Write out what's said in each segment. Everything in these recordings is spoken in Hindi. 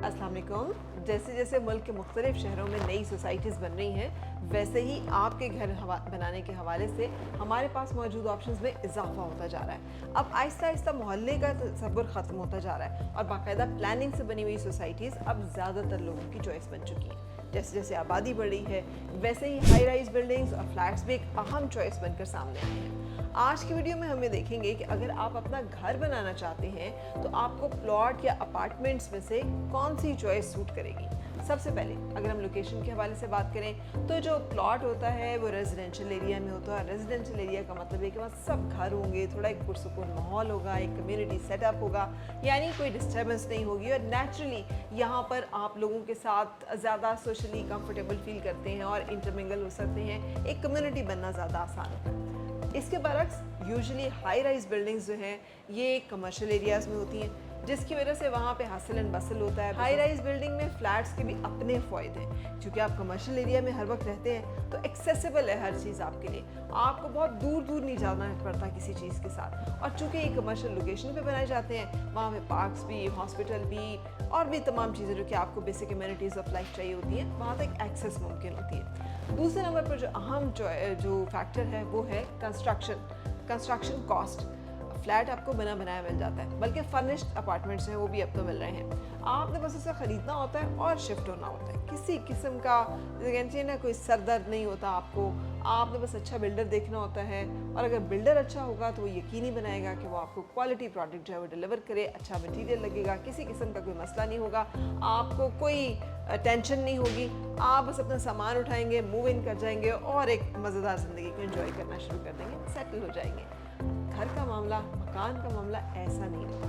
अस्सलाम वालेकुम। जैसे जैसे मुल्क के मुख्तलिफ शहरों में नई सोसाइटीज़ बन रही हैं, वैसे ही आपके घर बनाने के हवाले से हमारे पास मौजूद ऑप्शंस में इजाफा होता जा रहा है। अब आहिस्ता आहिस्ता मोहल्ले का तसव्वुर ख़त्म होता जा रहा है और बाकायदा प्लानिंग से बनी हुई सोसाइटीज़ अब ज़्यादातर लोगों की चॉइस बन चुकी हैं। जैसे जैसे आबादी बढ़ रही है, वैसे ही हाई राइज बिल्डिंग्स और फ्लैट्स भी एक अहम चॉइस बनकर सामने आए हैं। आज की वीडियो में हम ये देखेंगे कि अगर आप अपना घर बनाना चाहते हैं तो आपको प्लॉट या अपार्टमेंट्स में से कौन सी चॉइस सूट करेगी। सबसे पहले अगर हम लोकेशन के हवाले से बात करें तो जो प्लॉट होता है वो रेजिडेंशियल एरिया में होता है। रेजिडेंशियल एरिया का मतलब है कि वहाँ सब घर होंगे, थोड़ा एक पुरसुकून माहौल होगा, एक कम्युनिटी सेटअप होगा, यानी कोई डिस्टर्बेंस नहीं होगी और नेचुरली यहाँ पर आप लोगों के साथ ज़्यादा सोशली कंफर्टेबल फील करते हैं और इंटरमिंगल हो सकते हैं। एक कम्युनिटी बनना ज़्यादा आसान होता है। इसके बरक्स यूजुअली हाई राइज बिल्डिंग्स जो हैं ये कमर्शियल एरियाज़ में होती हैं, जिसकी वजह से वहाँ पे हसल एंड बसल होता है। हाई राइज बिल्डिंग में फ्लैट्स के भी अपने फ़ायदे हैं, क्योंकि आप कमर्शियल एरिया में हर वक्त रहते हैं तो एक्सेसिबल है हर चीज़ आपके लिए। आपको बहुत दूर दूर नहीं जाना पड़ता किसी चीज़ के साथ। और चूँकि ये कमर्शियल लोकेशन पे बनाए जाते हैं, वहाँ पे पार्क्स भी, हॉस्पिटल भी और भी तमाम चीज़ें जो कि आपको बेसिक एमिनिटीज़ ऑफ लाइफ चाहिए होती हैं, वहाँ तक एक्सेस मुमकिन होती है। दूसरे नंबर पर जो अहम जो फैक्टर है वो है कंस्ट्रक्शन कॉस्ट। फ्लैट आपको बना बनाया मिल जाता है, बल्कि फर्निश्ड अपार्टमेंट्स हैं वो भी अब तो मिल रहे हैं। आपने बस उसे ख़रीदना होता है और शिफ्ट होना होता है। किसी किस्म का कहते हैं ना कोई सर दर्द नहीं होता आपको। आपने बस अच्छा बिल्डर देखना होता है और अगर बिल्डर अच्छा होगा तो वो यकीनी बनाएगा कि वो आपको क्वालिटी प्रोडक्ट जो है वो डिलीवर करे, अच्छा मटीरियल लगेगा, किसी किस्म का कोई मसला नहीं होगा, आपको कोई टेंशन नहीं होगी। आप बस अपना सामान उठाएंगे, मूव इन कर जाएंगे और एक मज़ेदार ज़िंदगी को एंजॉय करना शुरू कर देंगे, सेटल हो जाएंगे। घर का मामला, मकान का मामला ऐसा नहीं होता।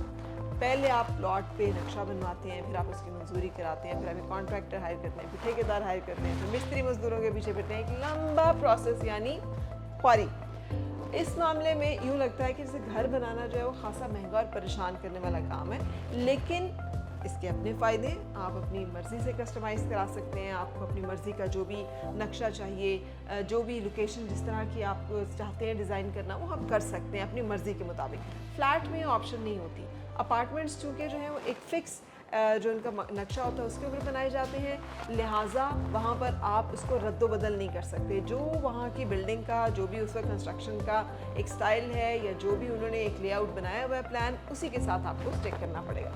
पहले आप प्लॉट पे नक्शा बनवाते हैं, फिर आप उसकी मंजूरी कराते हैं, फिर आप एक कॉन्ट्रैक्टर हायर करते हैं, फिर ठेकेदार हायर करते हैं, फिर मिस्त्री मजदूरों के पीछे फिरते हैं। एक लंबा प्रोसेस यानी ख्वारी। इस मामले में यूँ लगता है कि जैसे घर बनाना जो है वो खासा महंगा और परेशान करने वाला काम है, लेकिन इसके अपने फ़ायदे। आप अपनी मर्ज़ी से कस्टमाइज़ करा सकते हैं, आपको अपनी मर्ज़ी का जो भी नक्शा चाहिए, जो भी लोकेशन जिस तरह की आप चाहते हैं डिज़ाइन करना, वो आप कर सकते हैं अपनी मर्ज़ी के मुताबिक। फ़्लैट में ऑप्शन नहीं होती। अपार्टमेंट्स चूँकि जो है वो एक फ़िक्स जो उनका नक्शा होता है उसके ऊपर बनाए जाते हैं, लिहाजा वहाँ पर आप उसको रद्द बदल नहीं कर सकते। जो वहाँ की बिल्डिंग का, जो भी उसका कंस्ट्रक्शन का एक स्टाइल है या जो भी उन्होंने एक लेआउट बनाया हुआ है प्लान, उसी के साथ आपको स्टिक करना पड़ेगा।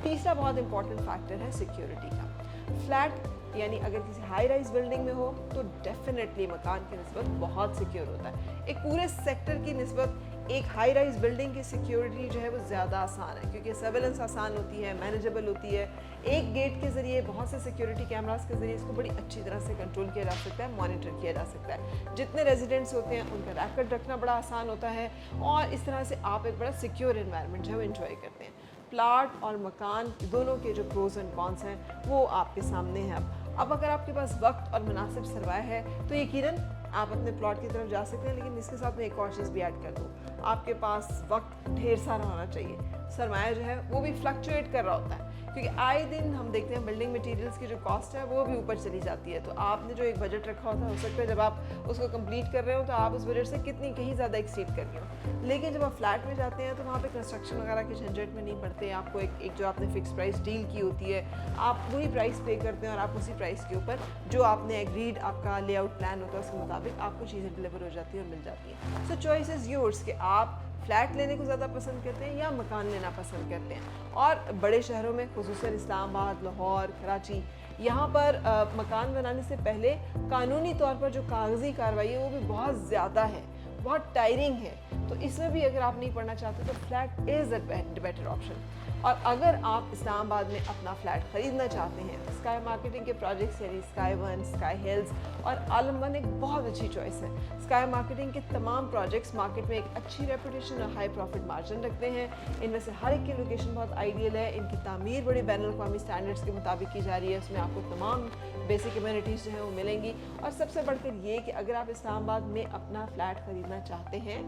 तीसरा बहुत इंपॉर्टेंट फैक्टर है सिक्योरिटी का। फ्लैट यानी अगर किसी हाई राइज बिल्डिंग में हो तो डेफिनेटली मकान की निस्बत बहुत सिक्योर होता है। एक पूरे सेक्टर की निस्बत एक हाई राइज बिल्डिंग की सिक्योरिटी जो है वो ज़्यादा आसान है, क्योंकि सर्वेलेंस आसान होती है, मैनेजेबल होती है। एक गेट के ज़रिए, बहुत से सिक्योरिटी कैमरास के ज़रिए इसको बड़ी अच्छी तरह से कंट्रोल किया जा सकता है, मॉनिटर किया जा सकता है। जितने रेजिडेंट्स होते हैं उनका रैकेट रखना बड़ा आसान होता है और इस तरह से आप एक बड़ा सिक्योर इन्वायरमेंट जो है वो इंजॉय करते हैं। प्लॉट और मकान दोनों के जो प्रोज एंड कॉन्स हैं वो आपके सामने हैं। अब अगर आपके पास वक्त और मुनासिब सरमाया है तो यकीनन आप अपने प्लॉट की तरफ जा सकते हैं, लेकिन इसके साथ मैं एक और चीज़ भी ऐड कर दूँ, आपके पास वक्त ढेर सारा होना चाहिए। सरमाया जो है वो भी फ्लक्चुएट कर रहा होता है, क्योंकि आए दिन हम देखते हैं बिल्डिंग मटेरियल्स की जो कॉस्ट है वो भी ऊपर चली जाती है। तो आपने जो एक बजट रखा होता है, हो सकता है जब आप उसको कंप्लीट कर रहे हो तो आप उस बजट से कितनी कहीं ज़्यादा एक्सीड कर रही हो। लेकिन जब आप फ्लैट में जाते हैं तो वहाँ पे कंस्ट्रक्शन वगैरह के झंझट में नहीं पड़ते। आपको एक जो आपने फिक्स प्राइस डील की होती है, आप वही प्राइस पे करते हैं और आप उसी प्राइस के ऊपर जो आपने एग्रीड आपका लेआउट प्लान होता है उसके मुताबिक आपको चीज़ें डिलीवर हो जाती है और मिल जाती है। सो चॉइस इज़ योर्स कि आप फ्लैट लेने को ज़्यादा पसंद करते हैं या मकान लेना पसंद करते हैं। और बड़े शहरों में खुसूसन इस्लामाबाद, लाहौर, कराची, यहाँ पर मकान बनाने से पहले कानूनी तौर पर जो कागज़ी कार्रवाई है वो भी बहुत ज़्यादा है, बहुत टायरिंग है। तो इसमें भी अगर आप नहीं पढ़ना चाहते तो flat is a better option. और अगर आप इस्लामाबाद में अपना फ्लैट ख़रीदना चाहते हैं तो स्काई मार्केटिंग के प्रोजेक्ट्स यानी स्काई वन, स्काई हिल्स और आलम वन एक बहुत अच्छी चॉइस है। स्काई मार्केटिंग के तमाम प्रोजेक्ट्स मार्केट में एक अच्छी रेपुटेशन और हाई प्रॉफिट मार्जिन रखते हैं। इनमें से हर एक की लोकेशन बहुत आइडियल है, इनकी तामीर बड़ी बैनुल-अक़वामी स्टैंडर्ड्स के मुताबिक की जा रही है, उसमें आपको तमाम बेसिक एमिनिटीज़ जो हैं वो मिलेंगी। और सबसे बढ़कर ये कि अगर आप इस्लामाबाद में अपना फ्लैट ख़रीदना चाहते हैं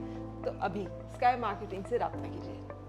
तो अभी स्काई मार्केटिंग से रब्ता कीजिए।